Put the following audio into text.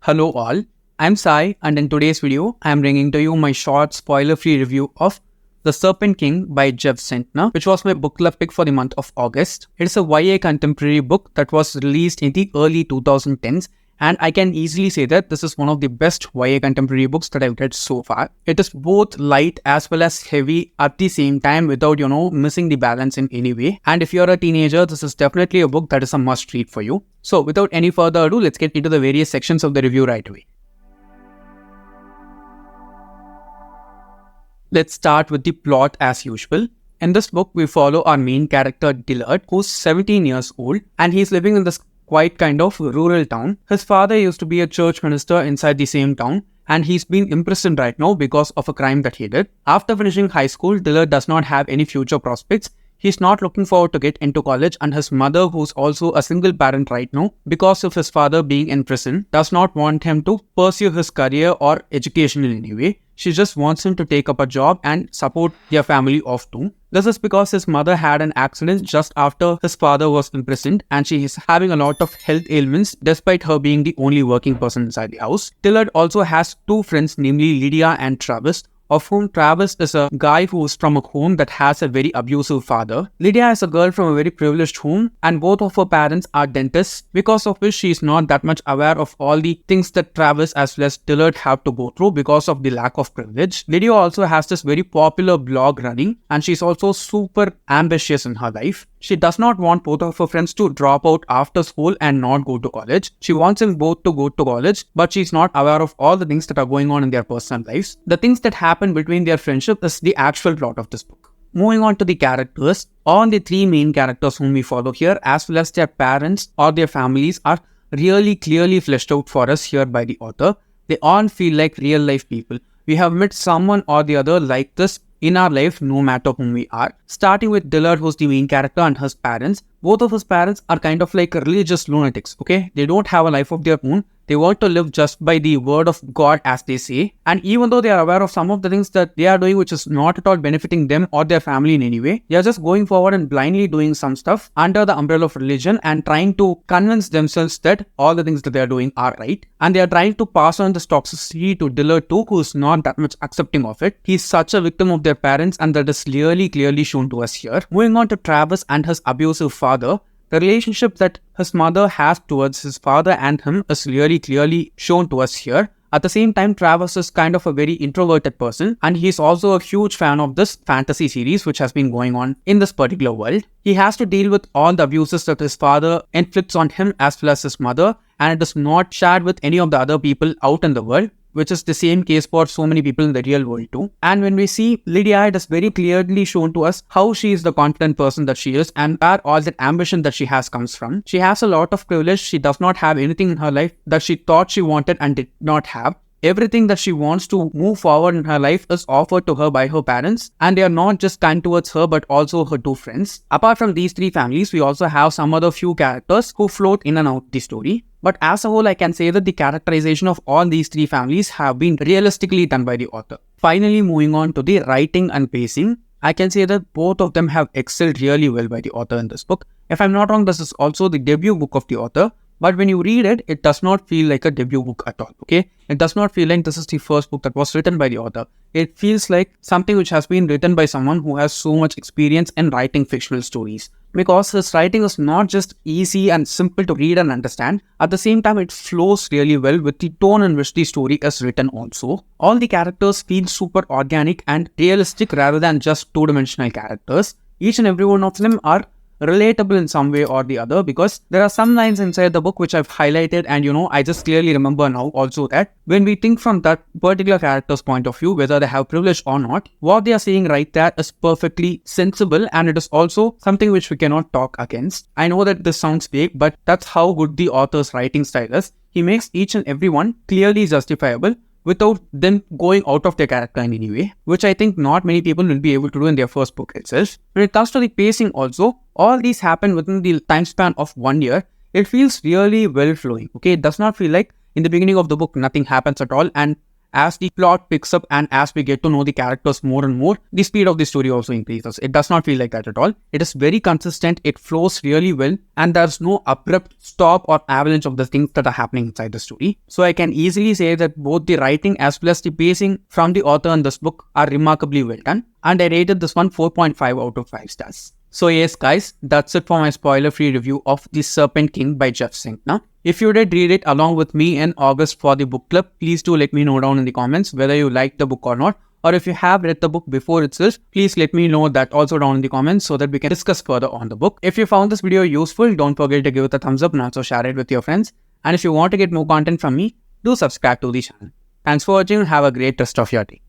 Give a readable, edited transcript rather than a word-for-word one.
Hello all, I'm Sai and in today's video, I'm bringing to you my short spoiler-free review of The Serpent King by Jeff Zentner, which was my book club pick for the month of August. It's a YA contemporary book that was released in the early 2010s, and I can easily say that this is one of the best YA contemporary books that I've read so far. It is both light as well as heavy at the same time without, missing the balance in any way. And if you're a teenager, this is definitely a book that is a must read for you. So without any further ado, let's get into the various sections of the review right away. Let's start with the plot as usual. In this book, we follow our main character Dillard, who's 17 years old, and he's living in this quite kind of rural town. His father used to be a church minister inside the same town, and he's been imprisoned right now because of a crime that he did. After finishing high school, Dillard does not have any future prospects. He's not looking forward to get into college, and his mother, who's also a single parent right now, because of his father being in prison, does not want him to pursue his career or education in any way. She just wants him to take up a job and support their family off too. This is because his mother had an accident just after his father was imprisoned, and she is having a lot of health ailments despite her being the only working person inside the house. Dillard also has two friends, namely Lydia and Travis, of whom Travis is a guy who is from a home that has a very abusive father. Lydia is a girl from a very privileged home, and both of her parents are dentists, because of which she is not that much aware of all the things that Travis as well as Dillard have to go through because of the lack of privilege. Lydia also has this very popular blog running, and she's also super ambitious in her life. She does not want both of her friends to drop out after school and not go to college. She wants them both to go to college, but she's not aware of all the things that are going on in their personal lives. The things that happen between their friendship is the actual plot of this book. Moving on to the characters, all the three main characters whom we follow here, as well as their parents or their families, are really clearly fleshed out for us here by the author. They all feel like real life people. We have met someone or the other like this in our life, no matter whom we are. Starting with Dillard, who's the main character, and his parents. Both of his parents are kind of like religious lunatics, okay? They don't have a life of their own. They want to live just by the word of God, as they say. And even though they are aware of some of the things that they are doing which is not at all benefiting them or their family in any way, they are just going forward and blindly doing some stuff under the umbrella of religion and trying to convince themselves that all the things that they are doing are right. And they are trying to pass on this toxicity to Dillard too, who is not that much accepting of it. He is such a victim of their parents, and that is clearly shown to us here. Moving on to Travis and his abusive father. The relationship that his mother has towards his father and him is really clearly shown to us here. At the same time, Travis is kind of a very introverted person, and he's also a huge fan of this fantasy series which has been going on in this particular world. He has to deal with all the abuses that his father inflicts on him as well as his mother, and it is not shared with any of the other people out in the world, which is the same case for so many people in the real world too. And when we see Lydia, it is very clearly shown to us how she is the confident person that she is, and where all that ambition that she has comes from. She has a lot of privilege. She does not have anything in her life that she thought she wanted and did not have. Everything that she wants to move forward in her life is offered to her by her parents, and they are not just kind towards her but also her two friends. Apart from these three families, we also have some other few characters who float in and out the story. But as a whole, I can say that the characterization of all these three families have been realistically done by the author. Finally, moving on to the writing and pacing, I can say that both of them have excelled really well by the author in this book. If I'm not wrong, this is also the debut book of the author. But when you read it, it does not feel like a debut book at all, okay? It does not feel like this is the first book that was written by the author. It feels like something which has been written by someone who has so much experience in writing fictional stories. Because his writing is not just easy and simple to read and understand, at the same time it flows really well with the tone in which the story is written also. All the characters feel super organic and realistic rather than just two-dimensional characters. Each and every one of them are relatable in some way or the other, because there are some lines inside the book which I've highlighted, and I just clearly remember now also that when we think from that particular character's point of view, whether they have privilege or not, what they are saying right there is perfectly sensible, and it is also something which we cannot talk against. I know that this sounds vague, but that's how good the author's writing style is. He makes each and every one clearly justifiable without them going out of their character in any way, which I think not many people will be able to do in their first book itself. When it comes to the pacing also, all these happen within the time span of 1 year. It feels really well flowing, okay? It does not feel like in the beginning of the book nothing happens at all, and as the plot picks up and as we get to know the characters more and more, the speed of the story also increases. It does not feel like that at all. It is very consistent, it flows really well, and there's no abrupt stop or avalanche of the things that are happening inside the story. So I can easily say that both the writing as well as the pacing from the author in this book are remarkably well done, and I rated this one 4.5 out of 5 stars. So yes guys, that's it for my spoiler-free review of The Serpent King by Jeff Zentner. If you did read it along with me in August for the book club, please do let me know down in the comments whether you liked the book or not. Or if you have read the book before itself, please let me know that also down in the comments so that we can discuss further on the book. If you found this video useful, don't forget to give it a thumbs up and also share it with your friends. And if you want to get more content from me, do subscribe to the channel. Thanks for watching and have a great rest of your day.